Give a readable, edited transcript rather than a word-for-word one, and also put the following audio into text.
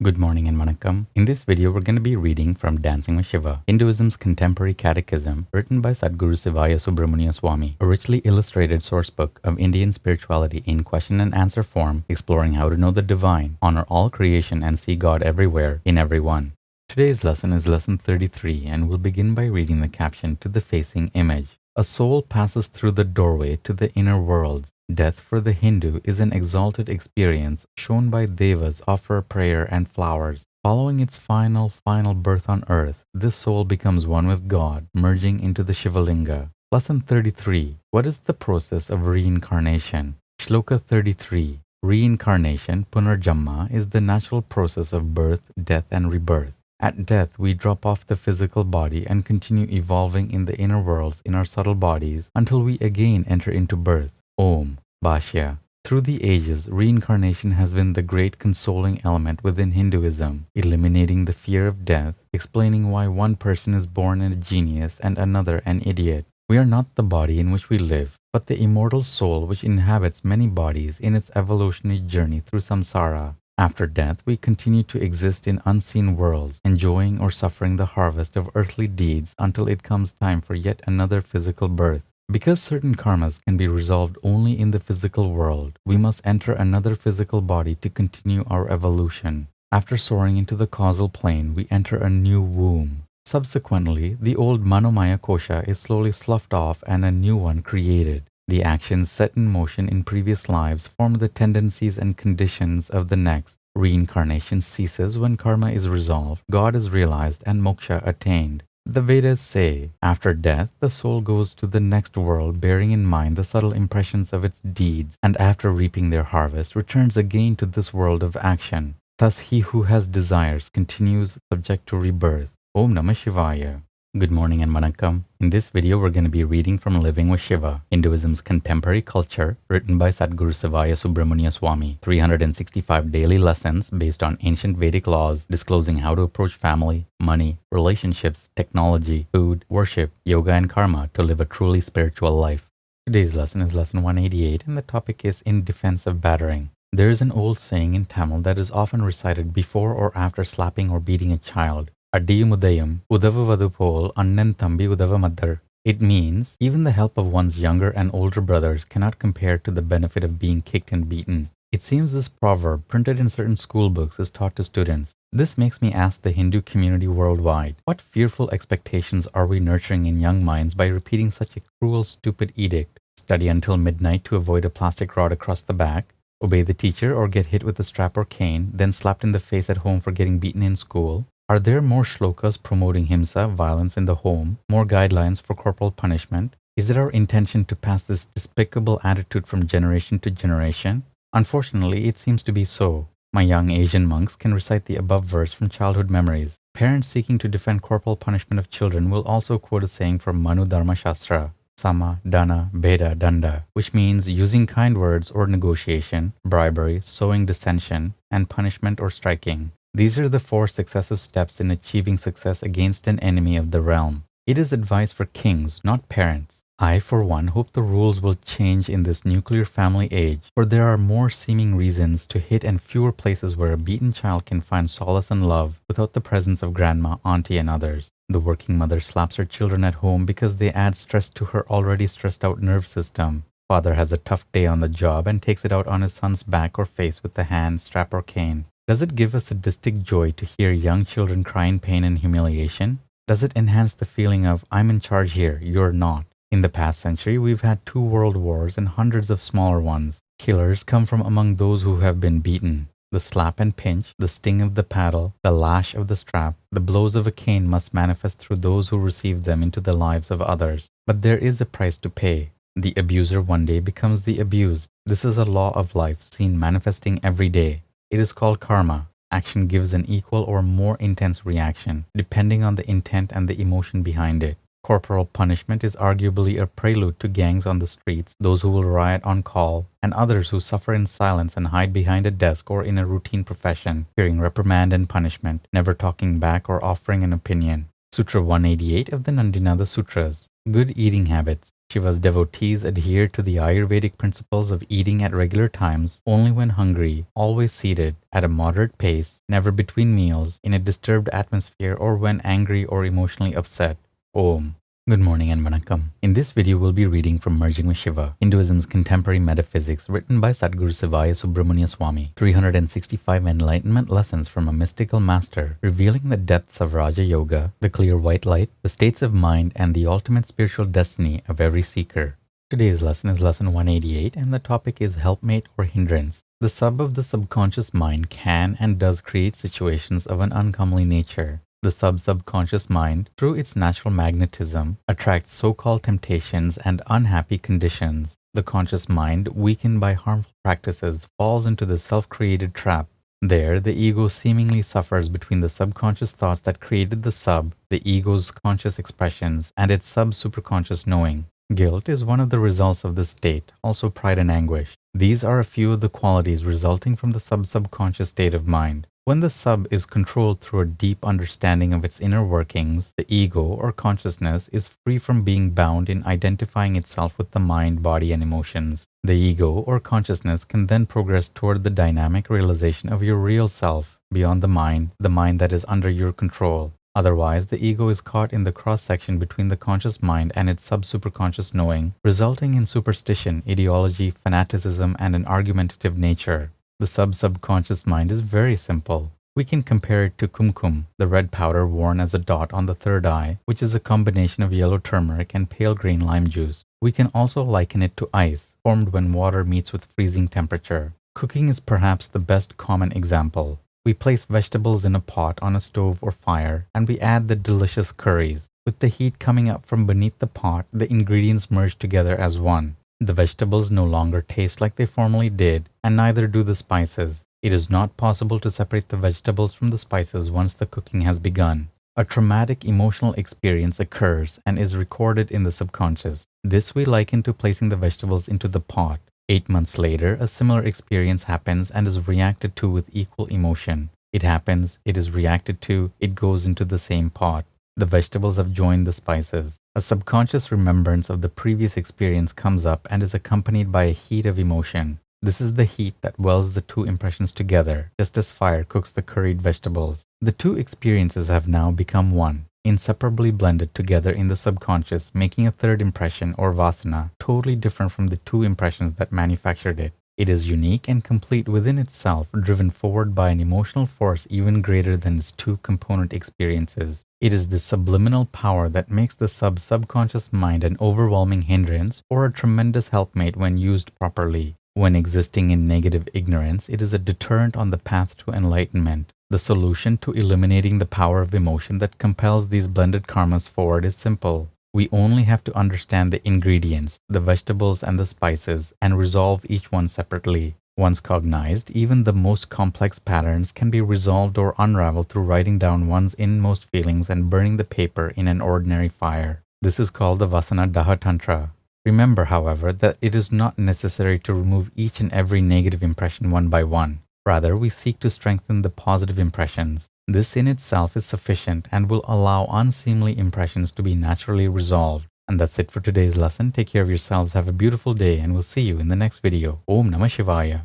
Good morning and vanakkam. In this video, we're going to be reading from Dancing with Shiva, Hinduism's contemporary catechism written by Sadhguru Sivaya Subramania Swami, a richly illustrated sourcebook of Indian spirituality in question and answer form, exploring how to know the divine, honor all creation, and see God everywhere in everyone. Today's lesson is lesson 33, and we'll begin by reading the caption to the facing image. A soul passes through the doorway to the inner worlds. Death for the Hindu is an exalted experience shown by devas offer prayer and flowers. Following its final birth on earth, this soul becomes one with God, merging into the Shivalinga. Lesson 33. What is the process of reincarnation? Shloka 33. Reincarnation, punarjanma, is the natural process of birth, death, and rebirth. At death, we drop off the physical body and continue evolving in the inner worlds in our subtle bodies until we again enter into birth. Om. Bhashya. Through the ages, reincarnation has been the great consoling element within Hinduism, eliminating the fear of death, explaining why one person is born a genius and another an idiot. We are not the body in which we live, but the immortal soul which inhabits many bodies in its evolutionary journey through samsara. After death, we continue to exist in unseen worlds, enjoying or suffering the harvest of earthly deeds until it comes time for yet another physical birth. Because certain karmas can be resolved only in the physical world, we must enter another physical body to continue our evolution. After soaring into the causal plane, we enter a new womb. Subsequently, the old Manomaya kosha is slowly sloughed off and a new one created. The actions set in motion in previous lives form the tendencies and conditions of the next. Reincarnation ceases when karma is resolved, God is realized, and moksha attained. The Vedas say, after death, the soul goes to the next world bearing in mind the subtle impressions of its deeds, and after reaping their harvest, returns again to this world of action. Thus he who has desires continues subject to rebirth. Om Namah Shivaya. Good morning and vanakkam. In this video, we're going to be reading from Living with Shiva, Hinduism's contemporary culture, written by Sadhguru Sivaya Subramania Swami. 365 daily lessons based on ancient Vedic laws, disclosing how to approach family, money, relationships, technology, food, worship, yoga, and karma to live a truly spiritual life. Today's lesson is lesson 188, and the topic is In Defense of Battering. There is an old saying in Tamil that is often recited before or after slapping or beating a child. Adium uthaium, uthavu pol, annan, thambi, uthava, maddar. It means, even the help of one's younger and older brothers cannot compare to the benefit of being kicked and beaten. It seems this proverb, printed in certain school books, is taught to students. This makes me ask the Hindu community worldwide, what fearful expectations are we nurturing in young minds by repeating such a cruel, stupid edict? Study until midnight to avoid a plastic rod across the back? Obey the teacher or get hit with a strap or cane, then slapped in the face at home for getting beaten in school? Are there more shlokas promoting himsa, violence in the home, more guidelines for corporal punishment? Is it our intention to pass this despicable attitude from generation to generation? Unfortunately, it seems to be so. My young Asian monks can recite the above verse from childhood memories. Parents seeking to defend corporal punishment of children will also quote a saying from Manu Dharma Shastra, Sama, Dana, Bheda, Danda, which means using kind words or negotiation, bribery, sowing dissension, and punishment or striking. These are the 4 successive steps in achieving success against an enemy of the realm. It is advice for kings, not parents. I, for one, hope the rules will change in this nuclear family age, for there are more seeming reasons to hit and fewer places where a beaten child can find solace and love without the presence of grandma, auntie, and others. The working mother slaps her children at home because they add stress to her already stressed out nerve system. Father has a tough day on the job and takes it out on his son's back or face with the hand, strap, or cane. Does it give a sadistic joy to hear young children cry in pain and humiliation? Does it enhance the feeling of, I'm in charge here, you're not? In the past century, we've had 2 world wars and hundreds of smaller ones. Killers come from among those who have been beaten. The slap and pinch, the sting of the paddle, the lash of the strap, the blows of a cane must manifest through those who receive them into the lives of others. But there is a price to pay. The abuser one day becomes the abused. This is a law of life seen manifesting every day. It is called karma. Action gives an equal or more intense reaction, depending on the intent and the emotion behind it. Corporal punishment is arguably a prelude to gangs on the streets, those who will riot on call, and others who suffer in silence and hide behind a desk or in a routine profession, fearing reprimand and punishment, never talking back or offering an opinion. Sutra 188 of the Nandinada Sutras. Good eating habits. Shiva's devotees adhere to the Ayurvedic principles of eating at regular times, only when hungry, always seated, at a moderate pace, never between meals, in a disturbed atmosphere, or when angry or emotionally upset. Om. Good morning and vanakkam. In this video, we'll be reading from Merging with Shiva, Hinduism's contemporary metaphysics, written by Sadhguru Siva Subramania Swami. 365 enlightenment lessons from a mystical master, revealing the depths of Raja Yoga, the clear white light, the states of mind, and the ultimate spiritual destiny of every seeker. Today's lesson is lesson 188, and the topic is helpmate or hindrance. The sub of the subconscious mind can and does create situations of an uncomely nature. The subconscious mind, through its natural magnetism, attracts so-called temptations and unhappy conditions. The conscious mind, weakened by harmful practices, falls into the self-created trap. There, the ego seemingly suffers between the subconscious thoughts that created the sub, the ego's conscious expressions, and its sub-superconscious knowing. Guilt is one of the results of this state, also pride and anguish. These are a few of the qualities resulting from the subconscious state of mind. When the sub is controlled through a deep understanding of its inner workings, the ego or consciousness is free from being bound in identifying itself with the mind, body, and emotions. The ego or consciousness can then progress toward the dynamic realization of your real self, beyond the mind that is under your control. Otherwise, the ego is caught in the cross-section between the conscious mind and its sub-superconscious knowing, resulting in superstition, ideology, fanaticism, and an argumentative nature. The subconscious mind is very simple. We can compare it to kumkum, the red powder worn as a dot on the third eye, which is a combination of yellow turmeric and pale green lime juice. We can also liken it to ice, formed when water meets with freezing temperature. Cooking is perhaps the best common example. We place vegetables in a pot on a stove or fire, and we add the delicious curries. With the heat coming up from beneath the pot, the ingredients merge together as one. The vegetables no longer taste like they formerly did, and neither do the spices. It is not possible to separate the vegetables from the spices once the cooking has begun. A traumatic emotional experience occurs and is recorded in the subconscious. This we liken to placing the vegetables into the pot. 8 months later, a similar experience happens and is reacted to with equal emotion. It happens, it is reacted to, it goes into the same pot. The vegetables have joined the spices. A subconscious remembrance of the previous experience comes up and is accompanied by a heat of emotion. This is the heat that welds the two impressions together, just as fire cooks the curried vegetables. The two experiences have now become one, inseparably blended together in the subconscious, making a third impression or vasana totally different from the two impressions that manufactured it. It is unique and complete within itself, driven forward by an emotional force even greater than its two component experiences. It is this subliminal power that makes the subconscious mind an overwhelming hindrance or a tremendous helpmate when used properly. When existing in negative ignorance, it is a deterrent on the path to enlightenment. The solution to eliminating the power of emotion that compels these blended karmas forward is simple. We only have to understand the ingredients, the vegetables and the spices, and resolve each one separately. Once cognized, even the most complex patterns can be resolved or unraveled through writing down one's inmost feelings and burning the paper in an ordinary fire. This is called the Vasana Daha Tantra. Remember, however, that it is not necessary to remove each and every negative impression one by one. Rather, we seek to strengthen the positive impressions. This in itself is sufficient and will allow unseemly impressions to be naturally resolved. And that's it for today's lesson. Take care of yourselves, have a beautiful day, and we'll see you in the next video. Om Namah Shivaya.